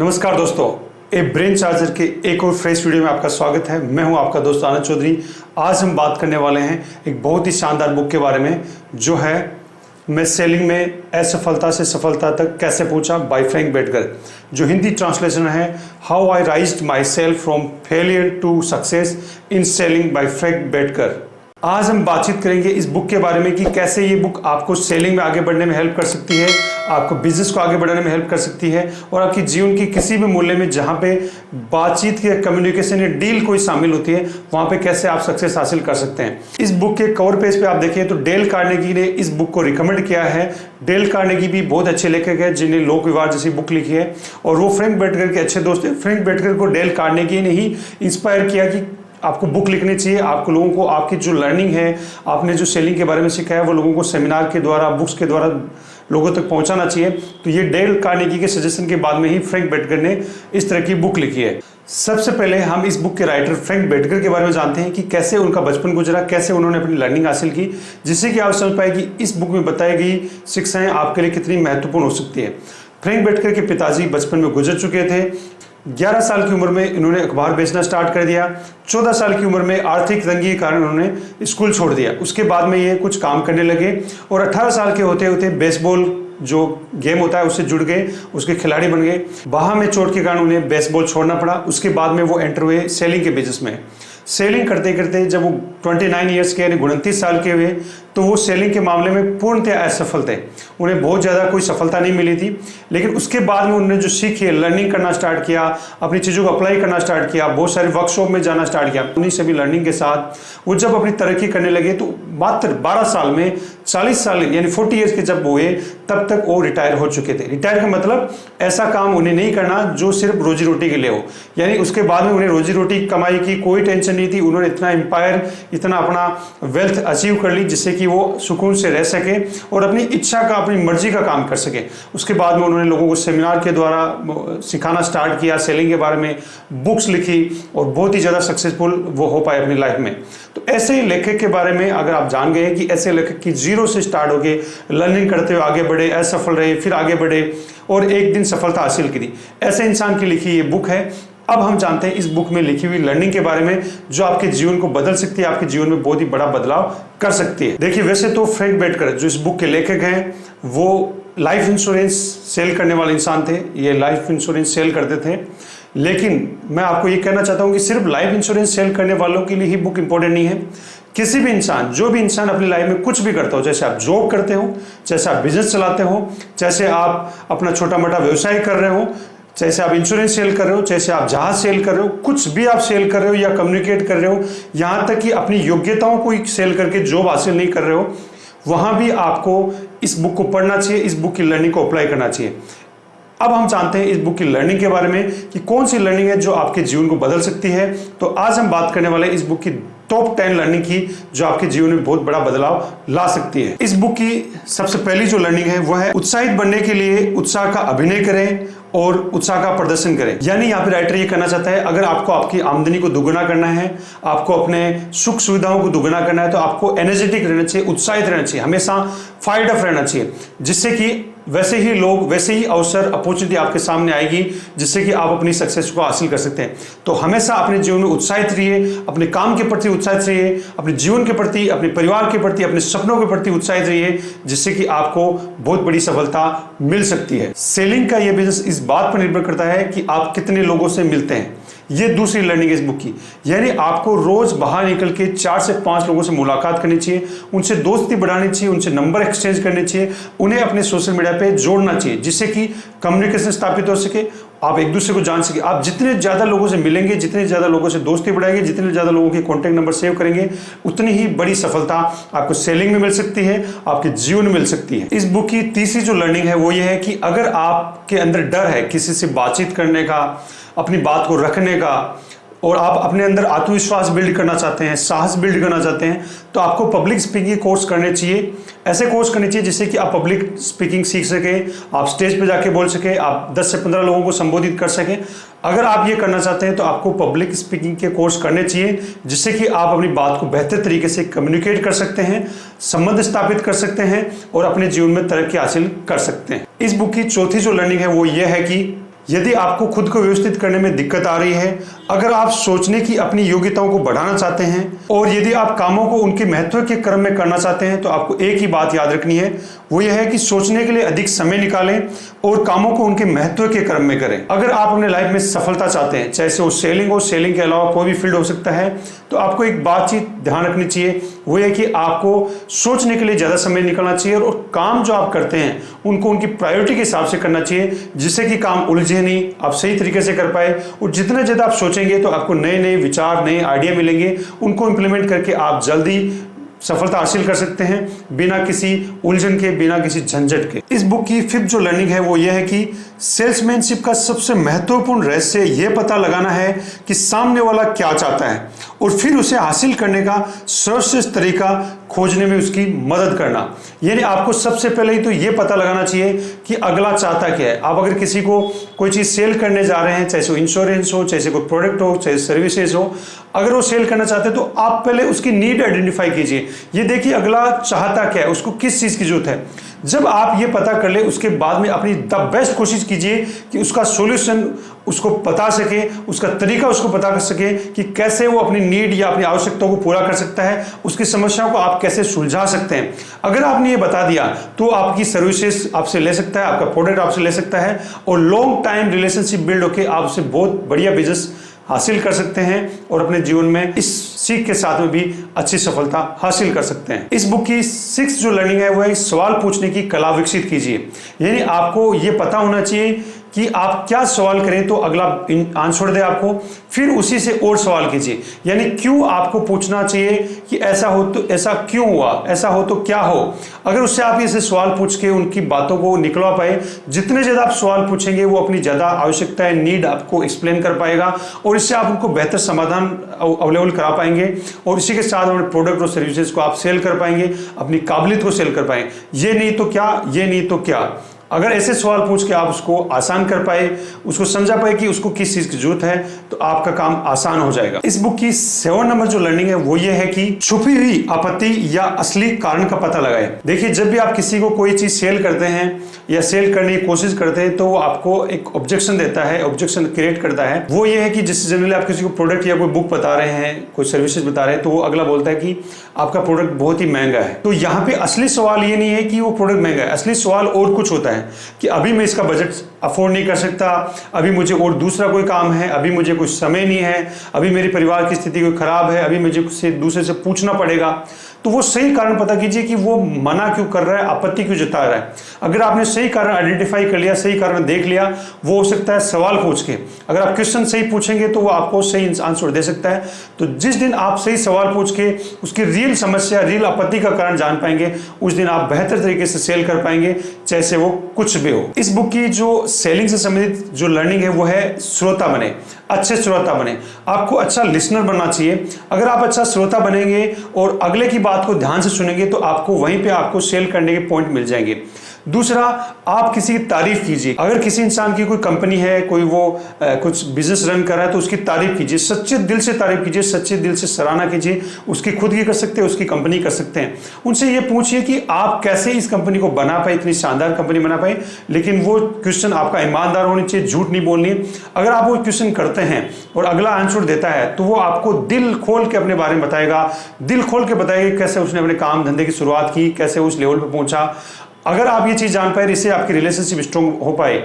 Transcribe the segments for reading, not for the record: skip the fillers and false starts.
नमस्कार दोस्तों, ए brain charger के एक और फ्रेश वीडियो में आपका स्वागत है। मैं हूं आपका दोस्त आनंद चौधरी। आज हम बात करने वाले हैं एक बहुत ही शानदार बुक के बारे में, जो है मैं सेलिंग में असफलता से सफलता तक कैसे पहुंचा बाय फ्रैंक बेटकर, जो हिंदी ट्रांसलेशन है how I raised myself from failure to success in selling by Frank Bettger. आज हम बातचीत करेंगे इस बुक के बारे में कि कैसे ये बुक आपको सेलिंग में आगे बढ़ने में हेल्प कर सकती है, आपको बिजनेस को आगे बढ़ाने में हेल्प कर सकती है, और आपकी जीवन की किसी भी मूल्य में जहाँ पे बातचीत की कम्युनिकेशन या डील कोई शामिल होती है, वहाँ पे कैसे आप सक्सेस हासिल कर सकते हैं। इस बुक के कवर पेज पे आप देखिए तो डेल कार्नेगी ने इस बुक को रिकमेंड किया है। डेल कार्नेगी भी बहुत अच्छे लेखक है जिन्हें लोक व्यवहार जैसी बुक लिखी है, और वो फ्रैंक बेटकर के अच्छे दोस्त हैं। फ्रैंक बेटकर को डेल कार्नेगी ने ही इंस्पायर किया कि आपको बुक लिखनी चाहिए, आपको लोगों को आपकी जो लर्निंग है, आपने जो सेलिंग के बारे में सीखा है, वो लोगों को सेमिनार के द्वारा, बुक्स के द्वारा लोगों तक पहुंचाना चाहिए। तो ये डेल कार्नेगी के सजेशन के बाद में ही फ्रैंक बेटकर ने इस तरह की बुक लिखी है। सबसे पहले हम इस बुक के राइटर फ्रैंक बेटकर के बारे में जानते हैं कि कैसे उनका बचपन गुजरा, कैसे उन्होंने अपनी लर्निंग हासिल की, जिससे कि आप समझ पाए कि इस बुक में बताई गई शिक्षाएं आपके लिए कितनी महत्वपूर्ण हो सकती है। फ्रैंक बेटकर के पिताजी बचपन में गुजर चुके थे। 11 साल की उम्र में इन्होंने अखबार बेचना स्टार्ट कर दिया। 14 साल की उम्र में आर्थिक तंगी के कारण उन्होंने स्कूल छोड़ दिया। उसके बाद में ये कुछ काम करने लगे और 18 साल के होते होते बेसबॉल जो गेम होता है उससे जुड़ गए, उसके खिलाड़ी बन गए। बाह में चोट के कारण उन्हें बेसबॉल छोड़ना पड़ा। उसके बाद में वो एंटर हुए सेलिंग के बिजनेस में। सेलिंग करते करते जब वो 29 ईयर्स के यानी 29 साल के हुए तो वो सेलिंग के मामले में पूर्णतः असफल थे। उन्हें बहुत ज़्यादा कोई सफलता नहीं मिली थी, लेकिन उसके बाद में उन्होंने जो सीखी, लर्निंग करना स्टार्ट किया, अपनी चीज़ों को अप्लाई करना स्टार्ट किया, बहुत सारे वर्कशॉप में जाना स्टार्ट किया। उन्हीं सभी लर्निंग के साथ वो जब अपनी तरक्की करने लगे तो मात्र 12 साल में 40 साल यानी 40 ईयर्स के जब हुए तब तक वो रिटायर हो चुके थे। रिटायर का मतलब ऐसा काम उन्हें नहीं करना जो सिर्फ रोजी रोटी के लिए हो, यानी उसके बाद में उन्हें रोजी रोटी कमाई की कोई टेंशन नहीं थी। उन्होंने इतना एम्पायर, इतना अपना वेल्थ अचीव कर ली जिससे कि वो सुकून से रह सके और अपनी इच्छा का, अपनी मर्जी का काम कर सके। उसके बाद में उन्होंने लोगों को सेमिनार के द्वारा सिखाना स्टार्ट किया, सेलिंग के बारे में बुक्स लिखी और बहुत ही ज़्यादा सक्सेसफुल वो हो पाए अपनी लाइफ में। तो ऐसे ही लेखक के बारे में अगर आप जान गए कि ऐसे लेखक की जीरो से स्टार्ट होके लर्निंग करते हुए आगे बढ़े, असफल रहे, फिर आगे बढ़े और एक दिन सफलता हासिल की, ऐसे इंसान की लिखी ये बुक है। अब हम जानते हैं इस बुक में लिखी हुई लर्निंग के बारे में, जो आपके जीवन को बदल सकती है, आपके जीवन में बहुत ही बड़ा बदलाव कर सकती है। देखिए, वैसे तो फ्रैंक बेटकर जो इस बुक के लेखक हैं वो लाइफ इंश्योरेंस सेल करने वाले इंसान थे। ये लाइफ इंश्योरेंस सेल करते थे, लेकिन मैं आपको ये कहना चाहता हूँ कि सिर्फ लाइफ इंश्योरेंस सेल करने वालों के लिए ही बुक इंपॉर्टेंट नहीं है। किसी भी इंसान, जो भी इंसान अपनी लाइफ में कुछ भी करता हो, जैसे आप जॉब करते हो, जैसे आप बिजनेस चलाते हो, जैसे आप अपना छोटा मोटा व्यवसाय कर रहे हो, जैसे आप इंश्योरेंस सेल कर रहे हो, जैसे आप जहाज सेल कर रहे हो, कुछ भी आप सेल कर रहे हो या कम्युनिकेट कर रहे हो, यहाँ तक कि अपनी योग्यताओं को सेल करके जॉब हासिल नहीं कर रहे हो, वहाँ भी आपको इस बुक को पढ़ना चाहिए, इस बुक की लर्निंग को अप्लाई करना चाहिए। अब हम जानते हैं इस बुक की लर्निंग के बारे में कि कौन सी लर्निंग है जो आपके जीवन को बदल सकती है। तो आज हम बात करने वाले इस बुक की टॉप 10 लर्निंग की जो आपके जीवन में बहुत बड़ा बदलाव ला सकती है। इस बुक की सबसे पहली जो लर्निंग है वो है उत्साहित बनने के लिए उत्साह का अभिनय करें और उत्साह का प्रदर्शन करें। यानी यहाँ पे राइटर ये कहना चाहता है, अगर आपको आपकी आमदनी को दुगना करना है, आपको अपने सुख सुविधाओं को दुगना करना है, तो आपको एनर्जेटिक रहना चाहिए, उत्साहित रहना चाहिए, हमेशा फाइट अप रहना चाहिए, जिससे कि वैसे ही लोग, वैसे ही अवसर, अपॉर्चुनिटी आपके सामने आएगी जिससे कि आप अपनी सक्सेस को हासिल कर सकते हैं। तो हमेशा अपने जीवन में उत्साहित रहिए, अपने काम के प्रति उत्साहित रहिए, अपने जीवन के प्रति, अपने परिवार के प्रति, अपने सपनों के प्रति उत्साहित रहिए, जिससे कि आपको बहुत बड़ी सफलता मिल सकती है। सेलिंग का यह बिजनेस इस बात पर निर्भर करता है कि आप कितने लोगों से मिलते हैं। ये दूसरी लर्निंग है इस बुक की, यानी आपको रोज बाहर निकल के 4 से 5 लोगों से मुलाकात करनी चाहिए, उनसे दोस्ती बढ़ानी चाहिए, उनसे नंबर एक्सचेंज करने चाहिए, उन्हें अपने सोशल मीडिया पे जोड़ना चाहिए, जिससे कि कम्युनिकेशन स्थापित हो सके, आप एक दूसरे को जान सके। आप जितने ज़्यादा लोगों से मिलेंगे, जितने ज़्यादा लोगों से दोस्ती बढ़ाएंगे, जितने ज़्यादा लोगों के कॉन्टैक्ट नंबर सेव करेंगे, उतनी ही बड़ी सफलता आपको सेलिंग में मिल सकती है, आपके जीवन में मिल सकती है। इस बुक की तीसरी जो लर्निंग है वो ये है कि अगर आपके अंदर डर है किसी से बातचीत करने का, अपनी बात को रखने का, और आप अपने अंदर आत्मविश्वास बिल्ड करना चाहते हैं, साहस बिल्ड करना चाहते हैं, तो आपको पब्लिक स्पीकिंग कोर्स करने चाहिए। ऐसे कोर्स करने चाहिए जिससे कि आप पब्लिक स्पीकिंग सीख सकें, आप स्टेज पे जाके बोल सकें, आप 10 से 15 लोगों को संबोधित कर सकें। अगर आप ये करना चाहते हैं तो आपको पब्लिक स्पीकिंग के कोर्स करने चाहिए, जिससे कि आप अपनी बात को बेहतर तरीके से कम्युनिकेट कर सकते हैं, संबंध स्थापित कर सकते हैं और अपने जीवन में तरक्की हासिल कर सकते हैं। इस बुक की चौथी जो लर्निंग है वो ये है कि यदि आपको खुद को व्यवस्थित करने में दिक्कत आ रही है, अगर आप सोचने की अपनी योग्यताओं को बढ़ाना चाहते हैं और यदि आप कामों को उनके महत्व के क्रम में करना चाहते हैं, तो आपको एक ही बात याद रखनी है, वो यह है कि सोचने के लिए अधिक समय निकालें और कामों को उनके महत्व के क्रम में करें। अगर आप अपने लाइफ में सफलता चाहते हैं, चाहे वो सेलिंग हो, सेलिंग के अलावा कोई भी फील्ड हो सकता है, तो आपको एक बातचीत ध्यान रखनी चाहिए, वो है कि आपको सोचने के लिए ज़्यादा समय निकालना चाहिए और काम जो आप करते हैं उनको उनकी प्रायोरिटी के हिसाब से करना चाहिए, जिससे कि काम उलझे नहीं, आप सही तरीके से कर पाए। और जितना ज़्यादा आप सोचेंगे तो आपको नए नए विचार, नए आइडिया मिलेंगे, उनको इंप्लीमेंट करके आप जल्दी सफलता हासिल कर सकते हैं बिना किसी उलझन के, बिना किसी झंझट के। इस बुक की 5th जो लर्निंग है वो यह है कि सेल्समैनशिप का सबसे महत्वपूर्ण रहस्य यह पता लगाना है कि सामने वाला क्या चाहता है और फिर उसे हासिल करने का सर्वश्रेष्ठ तरीका खोजने में उसकी मदद करना। यानी आपको सबसे पहले ही तो यह पता लगाना चाहिए कि अगला चाहता क्या है। आप अगर किसी को कोई चीज़ सेल करने जा रहे हैं, चाहे वो इंश्योरेंस हो, चाहे कोई प्रोडक्ट हो, चाहे सर्विसेज हो, अगर वो सेल करना चाहते हैं तो आप पहले उसकी नीड आइडेंटिफाई कीजिए। ये देखिए अगला चाहता क्या है, उसको किस चीज़ की जरूरत है। जब आप ये पता कर ले, उसके बाद में अपनी द बेस्ट कोशिश कीजिए कि उसका सॉल्यूशन उसको बता सके, उसका तरीका उसको पता कर सके कि कैसे वो अपनी नीड या अपनी आवश्यकताओं को पूरा कर सकता है, उसकी समस्याओं को आप कैसे सुलझा सकते हैं। अगर आपने ये बता दिया तो आपकी सर्विसेज आपसे ले सकता है, आपका प्रोडक्ट आपसे ले सकता है और लॉन्ग टाइम रिलेशनशिप बिल्ड होकर आपसे बहुत बढ़िया बिजनेस हासिल कर सकते हैं और अपने जीवन में इस सीख के साथ में भी अच्छी सफलता हासिल कर सकते हैं। इस बुक की 6th जो लर्निंग है वो है सवाल पूछने की कला विकसित कीजिए। यानी आपको ये पता होना चाहिए कि आप क्या सवाल करें तो अगला आंसर दे आपको, फिर उसी से और सवाल कीजिए। यानी क्यों आपको पूछना चाहिए कि ऐसा हो तो ऐसा क्यों हुआ, ऐसा हो तो क्या हो। अगर उससे आप ऐसे सवाल पूछ के उनकी बातों को निकलवा पाए, जितने ज़्यादा आप सवाल पूछेंगे वो अपनी ज़्यादा आवश्यकताएं, नीड आपको एक्सप्लेन कर पाएगा और इससे आप उनको बेहतर समाधान अवेलेबल करा पाएंगे और इसी के साथ अपने प्रोडक्ट और सर्विसेज को आप सेल कर पाएंगे, अपनी काबिलियत को सेल कर पाएंगे। ये नहीं तो क्या, ये नहीं तो क्या। अगर ऐसे सवाल पूछ के आप उसको आसान कर पाए, उसको समझा पाए कि उसको किस चीज़ की जरूरत है, तो आपका काम आसान हो जाएगा। इस बुक की 7 नंबर जो लर्निंग है वो ये है कि छुपी हुई आपत्ति या असली कारण का पता लगाए। देखिए जब भी आप किसी को कोई चीज़ सेल करते हैं या सेल करने की कोशिश करते हैं तो वो आपको एक ऑब्जेक्शन देता है, ऑब्जेक्शन क्रिएट करता है। वो ये है कि जैसे जनरली आप किसी को प्रोडक्ट या कोई बुक बता रहे हैं, कोई सर्विसेज बता रहे हैं, तो वो अगला बोलता है कि आपका प्रोडक्ट बहुत ही महंगा है। तो यहाँ पे असली सवाल ये नहीं है कि वो प्रोडक्ट महंगा है, असली सवाल और कुछ होता है कि अभी मैं इसका बजट अफोर्ड नहीं कर सकता, अभी मुझे और दूसरा कोई काम है, अभी मुझे कुछ समय नहीं है, अभी मेरी परिवार की स्थिति कोई खराब है, अभी मुझे दूसरे से पूछना पड़ेगा। तो वो सही कारण पता कीजिए कि वो मना क्यों कर रहा है, आपत्ति क्यों जता रहा है। अगर आपने सही कारण आइडेंटिफाई कर लिया, सही कारण देख लिया, वो हो सकता है सवाल पूछ के, अगर आप क्वेश्चन सही पूछेंगे तो वो आपको सही आंसर दे सकता है। तो जिस दिन आप सही सवाल पूछ के उसकी रियल समस्या, रियल आपत्ति का कारण जान पाएंगे, उस दिन आप बेहतर तरीके से सेल कर पाएंगे, जैसे वो कुछ भी हो। इस बुक की जो सेलिंग से संबंधित जो लर्निंग है वो है श्रोता बने, अच्छे श्रोता बने। आपको अच्छा लिसनर बनना चाहिए। अगर आप अच्छा श्रोता बनेंगे और अगले की बात को ध्यान से सुनेंगे तो आपको वहीं पे आपको सेल करने के पॉइंट मिल जाएंगे। दूसरा, आप किसी की तारीफ कीजिए। अगर किसी इंसान की कोई कंपनी है, कोई वो कुछ बिजनेस रन कर रहा है तो उसकी तारीफ कीजिए, सच्चे दिल से तारीफ कीजिए, सच्चे दिल से सराहना कीजिए। उसकी खुद की कर सकते हैं, उसकी कंपनी कर सकते हैं। उनसे ये पूछिए कि आप कैसे इस कंपनी को बना पाए, इतनी शानदार कंपनी बना पाए। लेकिन वो क्वेश्चन आपका ईमानदार होनी चाहिए, झूठ नहीं बोलनी। अगर आप वो क्वेश्चन करते हैं और अगला आंसर देता है तो वो आपको दिल खोल के अपने बारे में बताएगा, दिल खोल के बताएगा कैसे उसने अपने काम धंधे की शुरुआत की, कैसे उस लेवल पर पहुंचा। अगर आप ये चीज़ जान पाए, इससे आपकी रिलेशनशिप स्ट्रॉन्ग हो पाए,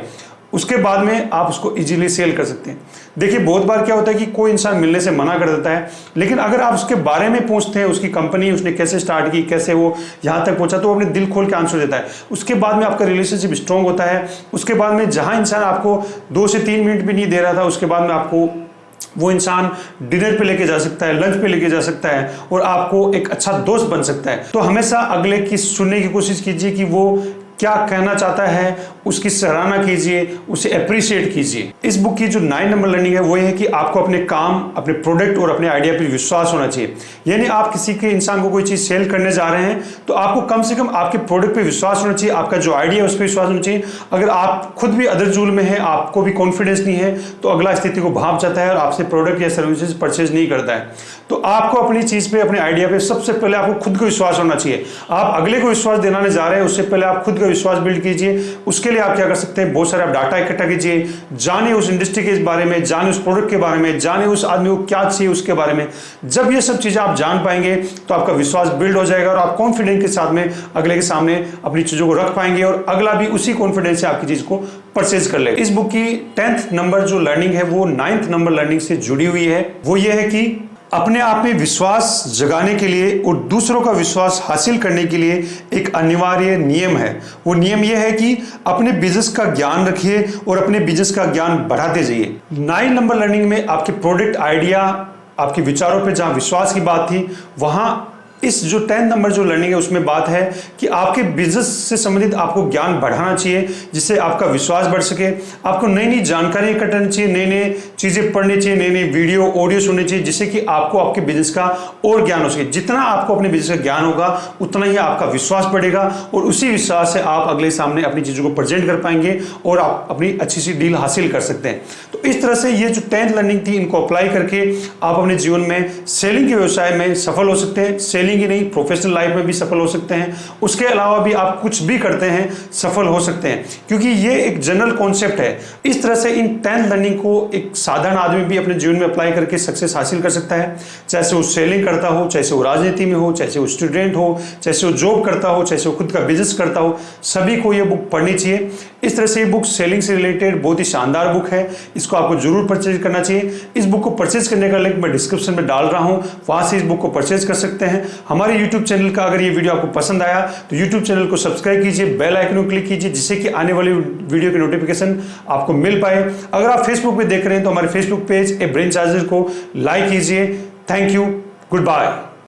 उसके बाद में आप उसको इजीली सेल कर सकते हैं। देखिए बहुत बार क्या होता है कि कोई इंसान मिलने से मना कर देता है, लेकिन अगर आप उसके बारे में पूछते हैं, उसकी कंपनी उसने कैसे स्टार्ट की, कैसे वो यहाँ तक पहुँचा, तो वो अपने दिल खोल के आंसर देता है। उसके बाद में आपका रिलेशनशिप स्ट्रॉन्ग होता है। उसके बाद में जहाँ इंसान आपको 2 से 3 मिनट भी नहीं दे रहा था, उसके बाद में आपको वो इंसान डिनर पे लेके जा सकता है, लंच पे लेके जा सकता है और आपको एक अच्छा दोस्त बन सकता है। तो हमेशा अगले की सुनने की कोशिश कीजिए कि वो क्या कहना चाहता है, उसकी सराहना कीजिए, उसे अप्रिशिएट कीजिए। इस बुक की जो 9 नंबर लर्निंग है वो ये है कि आपको अपने काम, अपने प्रोडक्ट और अपने आइडिया पर विश्वास होना चाहिए। यानी आप किसी के इंसान को कोई चीज़ सेल करने जा रहे हैं तो आपको कम से कम आपके प्रोडक्ट पे विश्वास होना चाहिए, आपका जो आइडिया है उस पर विश्वास होना चाहिए। अगर आप खुद भी अदरजूल में है, आपको भी कॉन्फिडेंस नहीं है, तो अगला स्थिति को भांप जाता है और आपसे प्रोडक्ट या सर्विसेज परचेज नहीं करता है। तो आपको अपनी चीज़ पे, अपने आइडिया पे सबसे पहले आपको खुद को विश्वास होना चाहिए। आप अगले को विश्वास दिलाने जा रहे हैं, उससे पहले आप खुद का विश्वास बिल्ड कीजिए। उसके लिए आप क्या कर सकते हैं, बहुत सारे आप डाटा इकट्ठा कीजिए, जाने उस इंडस्ट्री के बारे में, जाने उस प्रोडक्ट के बारे में, जाने उस आदमी को क्या चाहिए उसके बारे में। जब ये सब चीजें आप जान पाएंगे तो आपका विश्वास बिल्ड हो जाएगा और आप कॉन्फिडेंस के साथ में अगले के सामने अपनी चीजों को रख पाएंगे और अगला भी उसी कॉन्फिडेंस से आपकी चीज को परचेज कर लेगा। इस बुक की 10th नंबर जो लर्निंग है वो 9th नंबर लर्निंग से जुड़ी हुई है। वो ये है कि अपने आप में विश्वास जगाने के लिए और दूसरों का विश्वास हासिल करने के लिए एक अनिवार्य नियम है। वो नियम यह है कि अपने बिजनेस का ज्ञान रखिए और अपने बिजनेस का ज्ञान बढ़ाते जाइए। 9 नंबर लर्निंग में आपके प्रोडक्ट आइडिया, आपके विचारों पे जहां विश्वास की बात थी, वहां इस जो 10 नंबर जो लर्निंग है उसमें बात है कि आपके बिजनेस से संबंधित आपको ज्ञान बढ़ाना चाहिए जिससे आपका विश्वास बढ़ सके। आपको नई नई जानकारी इकट्ठा चाहिए, नई नई चीजें पढ़नी चाहिए, नई नई वीडियो ऑडियो सुननी चाहिए जिससे कि आपको आपके बिजनेस का और ज्ञान हो सके। जितना आपको अपने बिजनेस का ज्ञान होगा उतना ही आपका विश्वास बढ़ेगा और उसी विश्वास से आप अगले सामने अपनी चीजों को प्रेजेंट कर पाएंगे और आप अपनी अच्छी सी डील हासिल कर सकते हैं। तो इस तरह से ये जो 10th लर्निंग थी इनको अप्लाई करके आप अपने जीवन में सेलिंग के व्यवसाय में सफल हो सकते हैं। सेलिंग ही नहीं, प्रोफेशनल लाइफ में भी सफल हो सकते हैं। उसके अलावा भी आप कुछ भी करते हैं सफल हो सकते हैं, क्योंकि ये एक जनरल कॉन्सेप्ट है। इस तरह से इन 10 लर्निंग को एक साधारण आदमी भी अपने जीवन में अप्लाई करके सक्सेस हासिल कर सकता है। चाहे वो सेलिंग करता हो, चाहे वो राजनीति में हो, चाहे वो स्टूडेंट हो, चाहे वो जॉब करता हो, चाहे वो खुद का बिजनेस करता हो, सभी को ये बुक पढ़नी चाहिए। इस तरह से ये बुक सेलिंग से रिलेटेड बहुत ही शानदार बुक है। इसको आपको जरूर परचेज करना चाहिए। इस बुक को परचेज करने का लिंक मैं डिस्क्रिप्शन में डाल रहा हूं, वहां से इस बुक को परचेज कर सकते हैं। हमारे YouTube चैनल का अगर ये वीडियो आपको पसंद आया तो YouTube चैनल को सब्सक्राइब कीजिए, बेल आइकन को क्लिक कीजिए जिससे कि आने वाली वीडियो की नोटिफिकेशन आपको मिल पाए। अगर आप फेसबुक पे देख रहे हैं तो हमारे Facebook page A brain charger को लाइक कीजिए। Thank you, good bye.